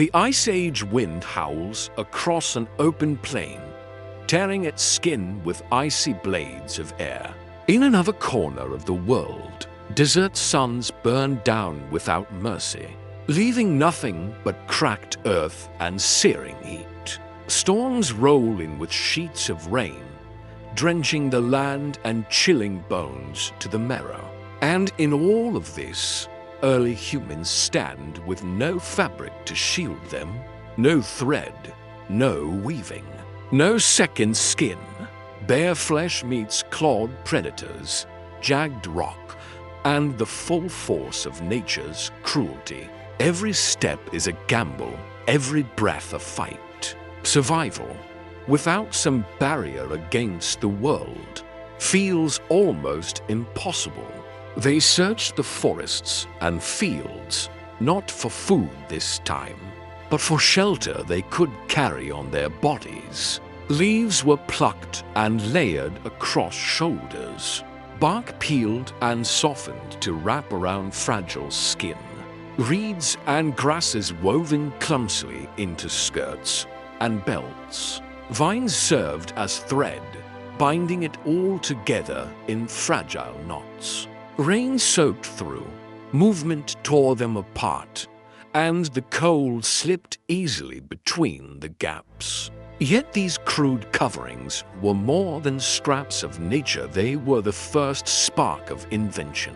The Ice Age wind howls across an open plain, tearing at skin with icy blades of air. In another corner of the world, desert suns burn down without mercy, leaving nothing but cracked earth and searing heat. Storms roll in with sheets of rain, drenching the land and chilling bones to the marrow. And in all of this, early humans stand with no fabric to shield them, no thread, no weaving, no second skin. Bare flesh meets clawed predators, jagged rock, and the full force of nature's cruelty. Every step is a gamble, every breath a fight. Survival, without some barrier against the world, feels almost impossible. They searched the forests and fields, not for food this time, but for shelter they could carry on their bodies. Leaves were plucked and layered across shoulders, bark peeled and softened to wrap around fragile skin, reeds and grasses woven clumsily into skirts and belts. Vines served as thread, binding it all together in fragile knots. Rain soaked through, movement tore them apart, and the cold slipped easily between the gaps. Yet these crude coverings were more than scraps of nature. They were the first spark of invention,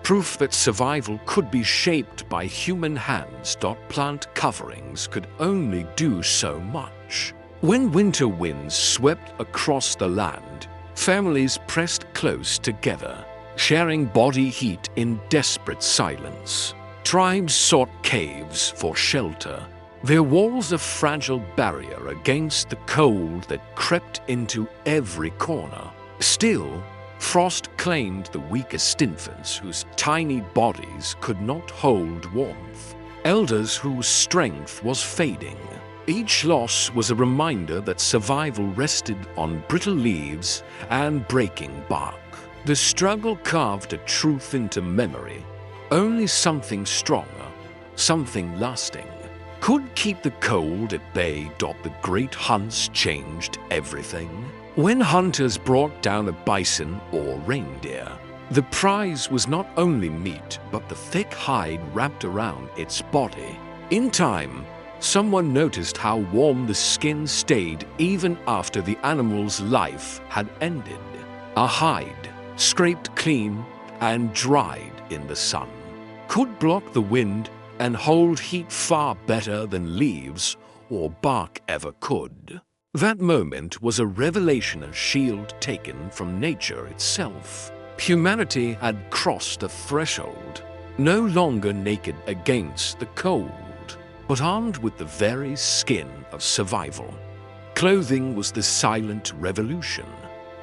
proof that survival could be shaped by human hands. Plant coverings could only do so much. When winter winds swept across the land, families pressed close together, sharing body heat in desperate silence. Tribes sought caves for shelter, their walls a fragile barrier against the cold that crept into every corner. Still, frost claimed the weakest infants whose tiny bodies could not hold warmth, elders whose strength was fading. Each loss was a reminder that survival rested on brittle leaves and breaking bark. The struggle carved a truth into memory. Only something stronger, something lasting, could keep the cold at bay. The great hunts changed everything. When hunters brought down a bison or reindeer, the prize was not only meat, but the thick hide wrapped around its body. In time, someone noticed how warm the skin stayed even after the animal's life had ended. A hide, scraped clean and dried in the sun, could block the wind and hold heat far better than leaves or bark ever could. That moment was a revelation, a shield taken from nature itself. Humanity had crossed a threshold, no longer naked against the cold, but armed with the very skin of survival. Clothing was the silent revolution,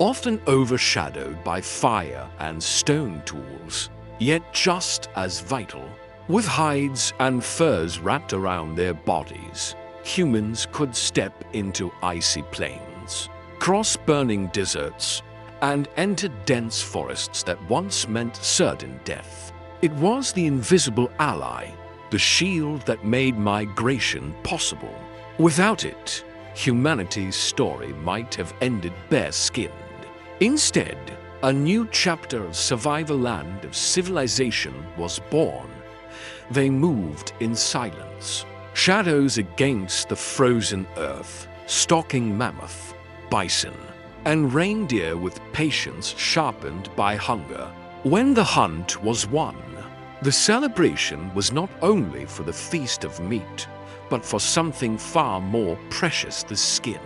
often overshadowed by fire and stone tools, yet just as vital. With hides and furs wrapped around their bodies, humans could step into icy plains, cross burning deserts, and enter dense forests that once meant certain death. It was the invisible ally, the shield that made migration possible. Without it, humanity's story might have ended bare-skinned. Instead, a new chapter of survival and of civilization was born. They moved in silence, shadows against the frozen earth, stalking mammoth, bison, and reindeer with patience sharpened by hunger. When the hunt was won, the celebration was not only for the feast of meat, but for something far more precious, the skin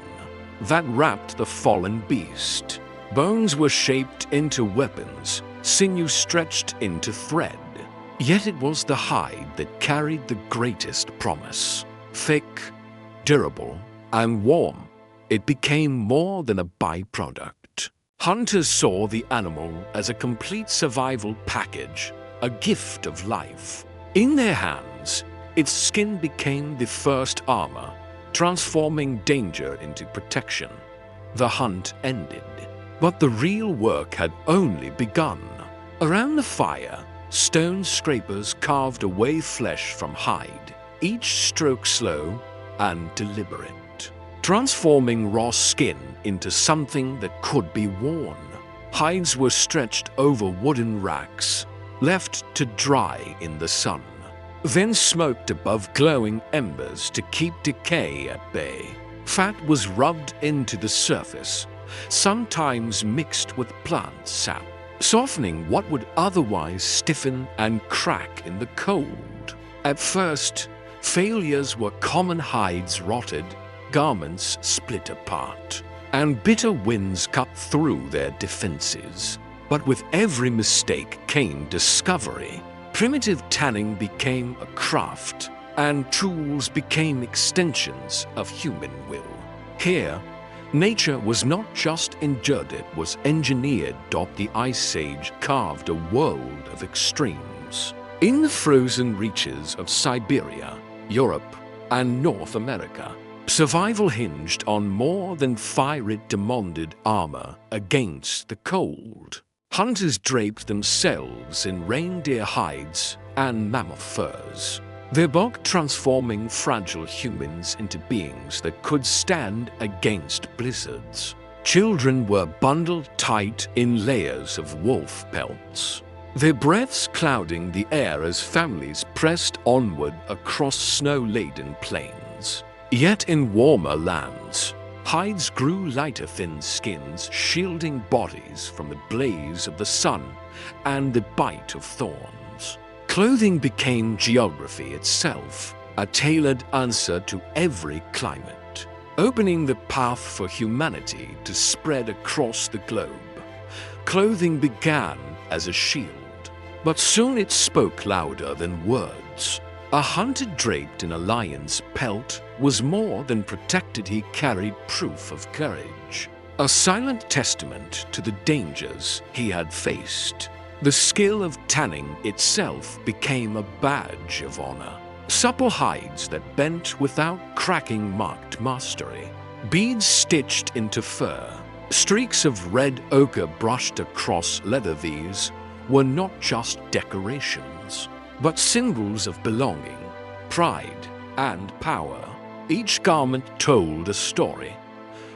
that wrapped the fallen beast. Bones were shaped into weapons, sinew stretched into thread. Yet it was the hide that carried the greatest promise. Thick, durable, and warm, it became more than a byproduct. Hunters saw the animal as a complete survival package, a gift of life. In their hands, its skin became the first armor, transforming danger into protection. The hunt ended, but the real work had only begun. Around the fire, stone scrapers carved away flesh from hide, each stroke slow and deliberate, transforming raw skin into something that could be worn. Hides were stretched over wooden racks, left to dry in the sun, then smoked above glowing embers to keep decay at bay. Fat was rubbed into the surface, sometimes mixed with plant sap, softening what would otherwise stiffen and crack in the cold. At first, failures were common. Hides rotted, garments split apart, and bitter winds cut through their defenses. But with every mistake came discovery. Primitive tanning became a craft, and tools became extensions of human will. Here, nature was not just endured, it was engineered. The Ice Age carved a world of extremes. In the frozen reaches of Siberia, Europe, and North America, survival hinged on more than fire. It demanded armor against the cold. Hunters draped themselves in reindeer hides and mammoth furs, their bulk transforming fragile humans into beings that could stand against blizzards. Children were bundled tight in layers of wolf pelts, their breaths clouding the air as families pressed onward across snow-laden plains. Yet in warmer lands, hides grew lighter, thin skins shielding bodies from the blaze of the sun and the bite of thorns. Clothing became geography itself, a tailored answer to every climate, opening the path for humanity to spread across the globe. Clothing began as a shield, but soon it spoke louder than words. A hunter draped in a lion's pelt was more than protected. He carried proof of courage, a silent testament to the dangers he had faced. The skill of tanning itself became a badge of honor. Supple hides that bent without cracking marked mastery. Beads stitched into fur, streaks of red ochre brushed across leather. These were not just decorations, but symbols of belonging, pride, and power. Each garment told a story.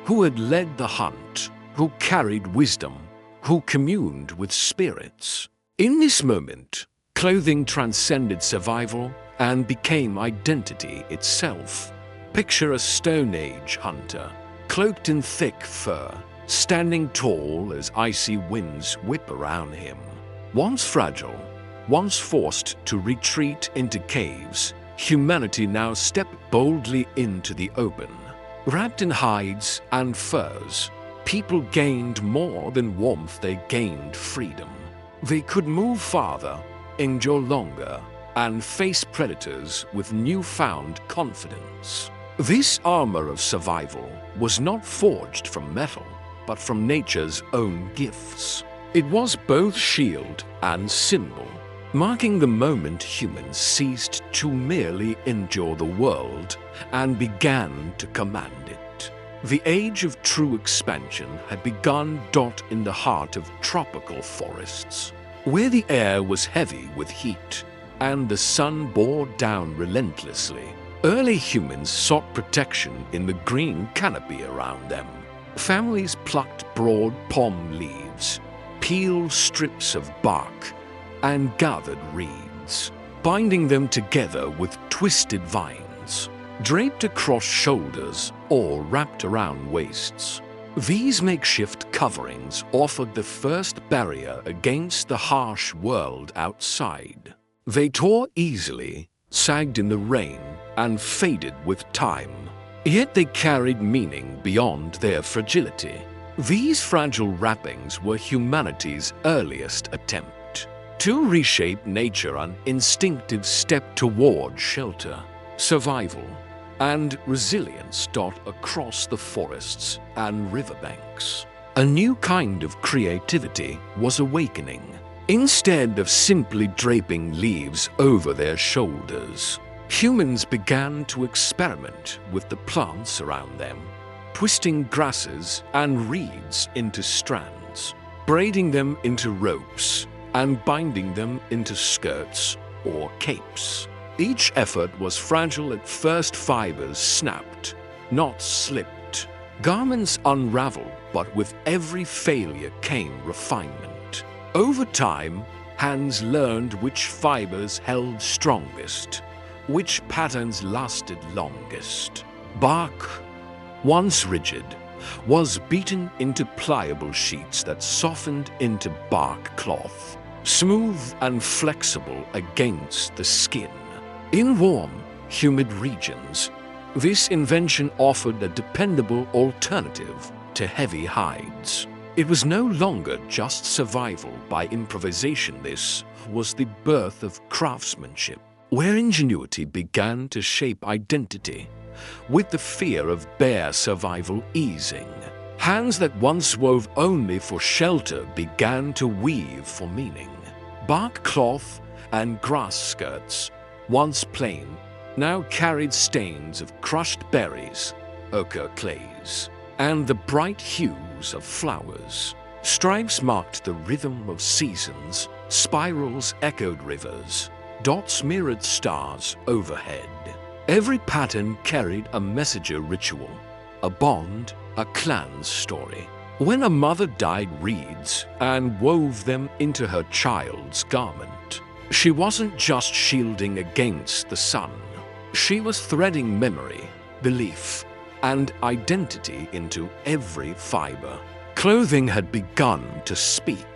Who had led the hunt, who carried wisdom, who communed with spirits. In this moment, clothing transcended survival and became identity itself. Picture a Stone Age hunter, cloaked in thick fur, standing tall as icy winds whip around him. Once fragile, once forced to retreat into caves, humanity now stepped boldly into the open. Wrapped in hides and furs, people gained more than warmth, they gained freedom. They could move farther, endure longer, and face predators with newfound confidence. This armor of survival was not forged from metal, but from nature's own gifts. It was both shield and symbol, marking the moment humans ceased to merely endure the world and began to command it. The age of true expansion had begun. In the heart of tropical forests, where the air was heavy with heat and the sun bore down relentlessly, early humans sought protection in the green canopy around them. Families plucked broad palm leaves, peeled strips of bark, and gathered reeds, binding them together with twisted vines, draped across shoulders or wrapped around waists. These makeshift coverings offered the first barrier against the harsh world outside. They tore easily, sagged in the rain, and faded with time. Yet they carried meaning beyond their fragility. These fragile wrappings were humanity's earliest attempt to reshape nature, an instinctive step toward shelter, survival, and resilience. Across the forests and riverbanks, a new kind of creativity was awakening. Instead of simply draping leaves over their shoulders, humans began to experiment with the plants around them, twisting grasses and reeds into strands, braiding them into ropes, and binding them into skirts or capes. Each effort was fragile at first. Fibers snapped, knots slipped, garments unraveled, but with every failure came refinement. Over time, hands learned which fibers held strongest, which patterns lasted longest. Bark, once rigid, was beaten into pliable sheets that softened into bark cloth, smooth and flexible against the skin. In warm, humid regions, this invention offered a dependable alternative to heavy hides. It was no longer just survival by improvisation. This was the birth of craftsmanship, where ingenuity began to shape identity, with the fear of bare survival easing. Hands that once wove only for shelter began to weave for meaning. Bark cloth and grass skirts, once plain, now carried stains of crushed berries, ochre clays, and the bright hues of flowers. Stripes marked the rhythm of seasons, spirals echoed rivers, dots mirrored stars overhead. Every pattern carried a messenger ritual, a bond, a clan's story. When a mother dyed reeds and wove them into her child's garment, she wasn't just shielding against the sun. She was threading memory, belief, and identity into every fiber. Clothing had begun to speak.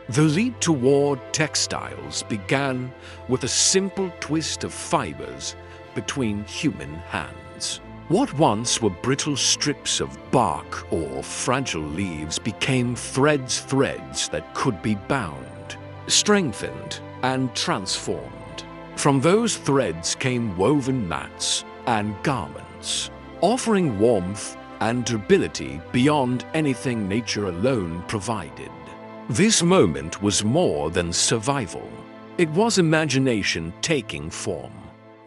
The leap toward textiles began with a simple twist of fibers between human hands. What once were brittle strips of bark or fragile leaves became threads that could be bound, strengthened, and transformed. From those threads came woven mats and garments, offering warmth and durability beyond anything nature alone provided. This moment was more than survival. It was imagination taking form.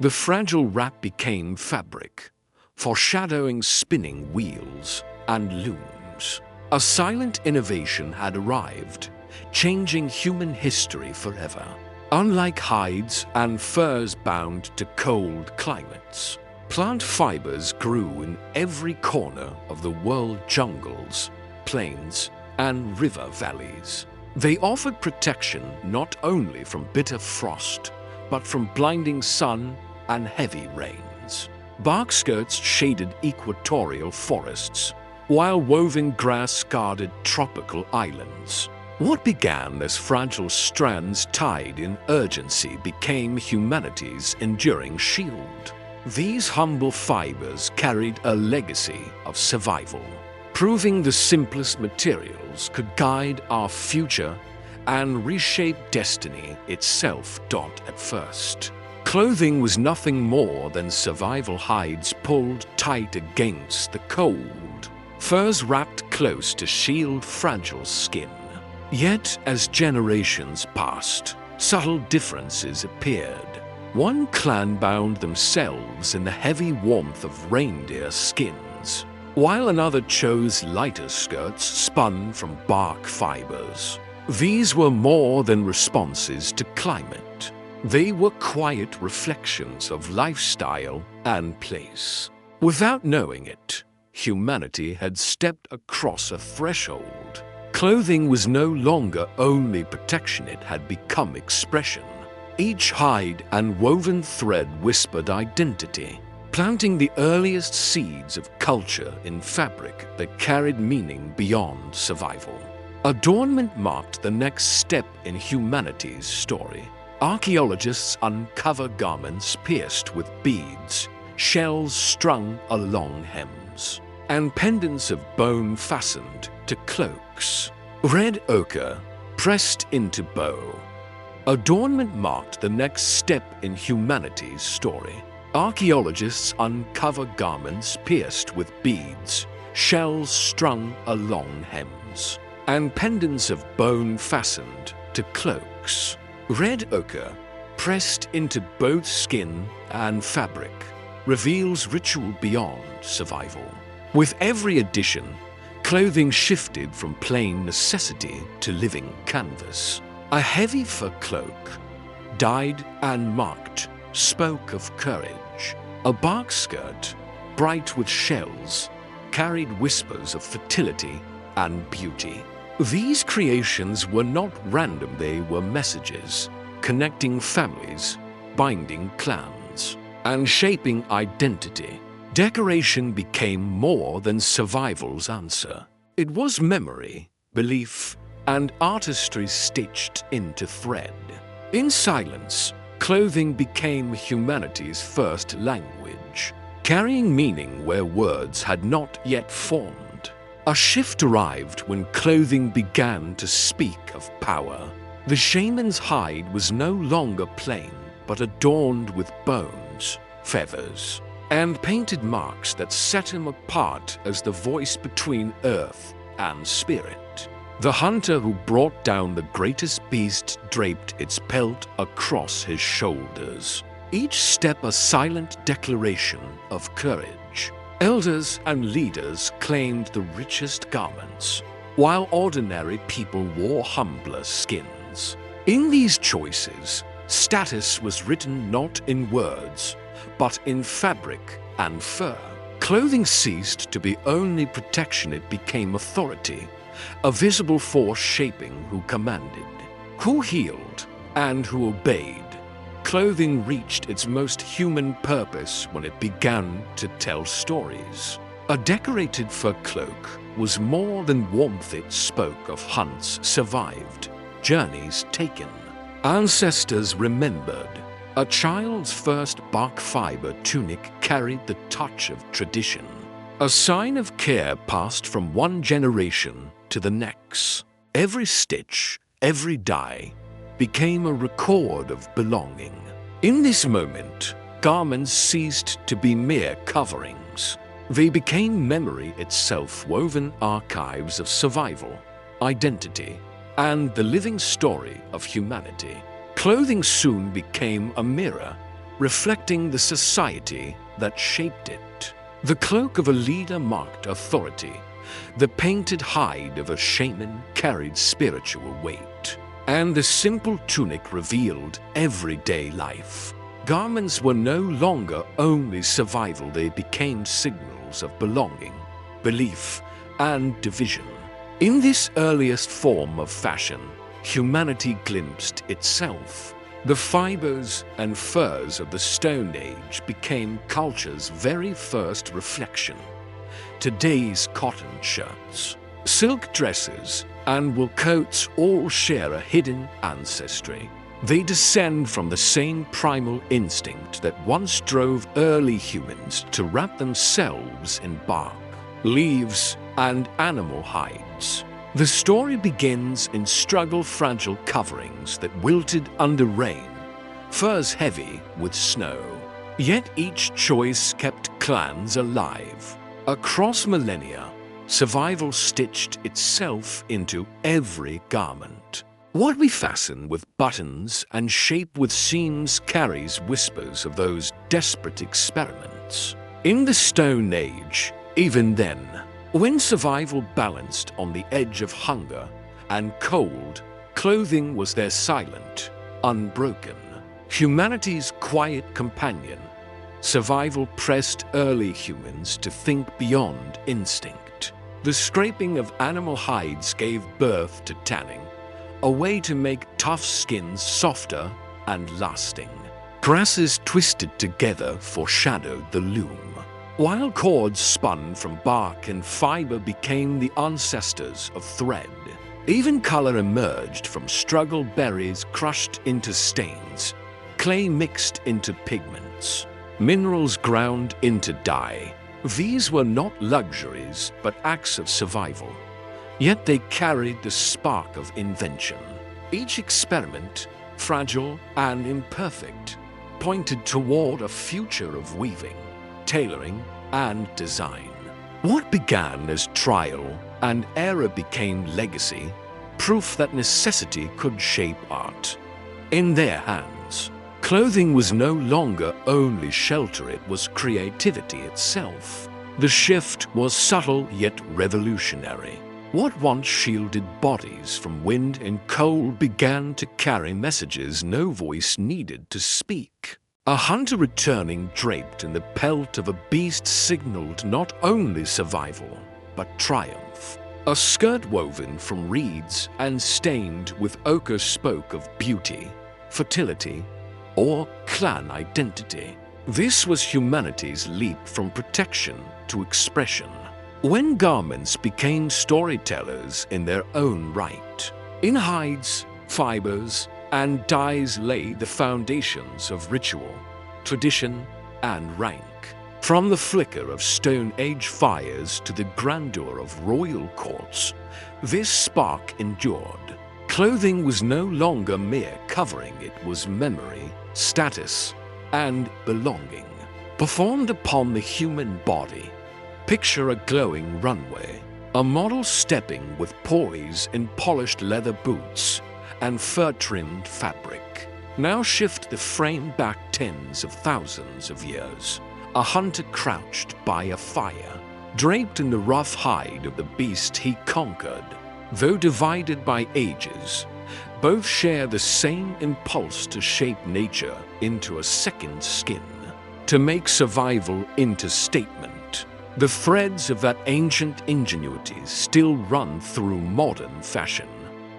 The fragile wrap became fabric, foreshadowing spinning wheels and looms. A silent innovation had arrived, changing human history forever. Unlike hides and furs bound to cold climates, plant fibers grew in every corner of the world: jungles, plains, and river valleys. They offered protection not only from bitter frost, but from blinding sun and heavy rains. Bark skirts shaded equatorial forests, while woven grass guarded tropical islands. What began as fragile strands tied in urgency became humanity's enduring shield. These humble fibers carried a legacy of survival, proving the simplest materials could guide our future and reshape destiny itself. At first, clothing was nothing more than survival hides pulled tight against the cold, furs wrapped close to shield fragile skin. Yet, as generations passed, subtle differences appeared. One clan bound themselves in the heavy warmth of reindeer skins, while another chose lighter skirts spun from bark fibers. These were more than responses to climate. They were quiet reflections of lifestyle and place. Without knowing it, humanity had stepped across a threshold. Clothing was no longer only protection, it had become expression. Each hide and woven thread whispered identity, planting the earliest seeds of culture in fabric that carried meaning beyond survival. Adornment marked the next step in humanity's story. Archaeologists uncover garments pierced with beads, shells strung along hems, and pendants of bone fastened to cloaks. Red ochre pressed into bow. Adornment marked the next step in humanity's story. Archaeologists uncover garments pierced with beads, shells strung along hems, and pendants of bone fastened to cloaks. Red ochre, pressed into both skin and fabric, reveals ritual beyond survival. With every addition, clothing shifted from plain necessity to living canvas. A heavy fur cloak, dyed and marked, spoke of courage. A bark skirt, bright with shells, carried whispers of fertility and beauty. These creations were not random, they were messages, connecting families, binding clans, and shaping identity. Decoration became more than survival's answer. It was memory, belief, and artistry stitched into thread. In silence, clothing became humanity's first language, carrying meaning where words had not yet formed. A shift arrived when clothing began to speak of power. The shaman's hide was no longer plain, but adorned with bones, feathers, and painted marks that set him apart as the voice between earth and spirit. The hunter who brought down the greatest beast draped its pelt across his shoulders, each step a silent declaration of courage. Elders and leaders claimed the richest garments, while ordinary people wore humbler skins. In these choices, status was written not in words, but in fabric and fur. Clothing ceased to be only protection, it became authority, a visible force shaping who commanded, who healed, and who obeyed. Clothing reached its most human purpose when it began to tell stories. A decorated fur cloak was more than warmth, it spoke of hunts survived, journeys taken, ancestors remembered. A child's first bark fiber tunic carried the touch of tradition, a sign of care passed from one generation to the next. Every stitch, every dye, became a record of belonging. In this moment, garments ceased to be mere coverings. They became memory itself, woven archives of survival, identity, and the living story of humanity. Clothing soon became a mirror, reflecting the society that shaped it. The cloak of a leader marked authority. The painted hide of a shaman carried spiritual weight. And the simple tunic revealed everyday life. Garments were no longer only survival, they became signals of belonging, belief, and division. In this earliest form of fashion, humanity glimpsed itself. The fibers and furs of the Stone Age became culture's very first reflection. Today's cotton shirts, silk dresses, and wool coats all share a hidden ancestry. They descend from the same primal instinct that once drove early humans to wrap themselves in bark, leaves, and animal hides. The story begins in struggle-fragile coverings that wilted under rain, furs heavy with snow. Yet each choice kept clans alive. Across millennia, survival stitched itself into every garment. What we fasten with buttons and shape with seams carries whispers of those desperate experiments. In the Stone Age, even then, when survival balanced on the edge of hunger and cold, clothing was their silent, unbroken, humanity's quiet companion. Survival pressed early humans to think beyond instinct. The scraping of animal hides gave birth to tanning, a way to make tough skins softer and lasting. Grasses twisted together foreshadowed the loom, while cords spun from bark and fiber became the ancestors of thread. Even color emerged from struggle, berries crushed into stains, clay mixed into pigments, minerals ground into dye. These were not luxuries, but acts of survival. Yet they carried the spark of invention. Each experiment, fragile and imperfect, pointed toward a future of weaving, tailoring, and design. What began as trial and error became legacy, proof that necessity could shape art. In their hands, clothing was no longer only shelter, it was creativity itself. The shift was subtle yet revolutionary. What once shielded bodies from wind and cold began to carry messages no voice needed to speak. A hunter returning draped in the pelt of a beast signaled not only survival, but triumph. A skirt woven from reeds and stained with ochre spoke of beauty, fertility, or clan identity. This was humanity's leap from protection to expression. When garments became storytellers in their own right, in hides, fibers, and dyes lay the foundations of ritual, tradition, and rank. From the flicker of Stone Age fires to the grandeur of royal courts, this spark endured. Clothing was no longer mere covering, it was memory, status, and belonging. Performed upon the human body, picture a glowing runway, a model stepping with poise in polished leather boots and fur-trimmed fabric. Now shift the frame back tens of thousands of years. A hunter crouched by a fire, draped in the rough hide of the beast he conquered. Though divided by ages, both share the same impulse to shape nature into a second skin, to make survival into statement. The threads of that ancient ingenuity still run through modern fashion.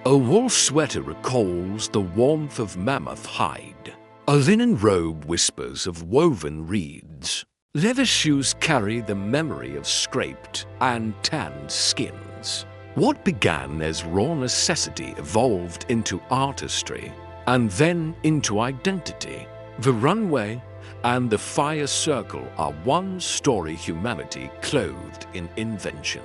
A wool sweater recalls the warmth of mammoth hide. A linen robe whispers of woven reeds. Leather shoes carry the memory of scraped and tanned skins. What began as raw necessity evolved into artistry and then into identity. The runway and the fire circle are one story humanity clothed in invention.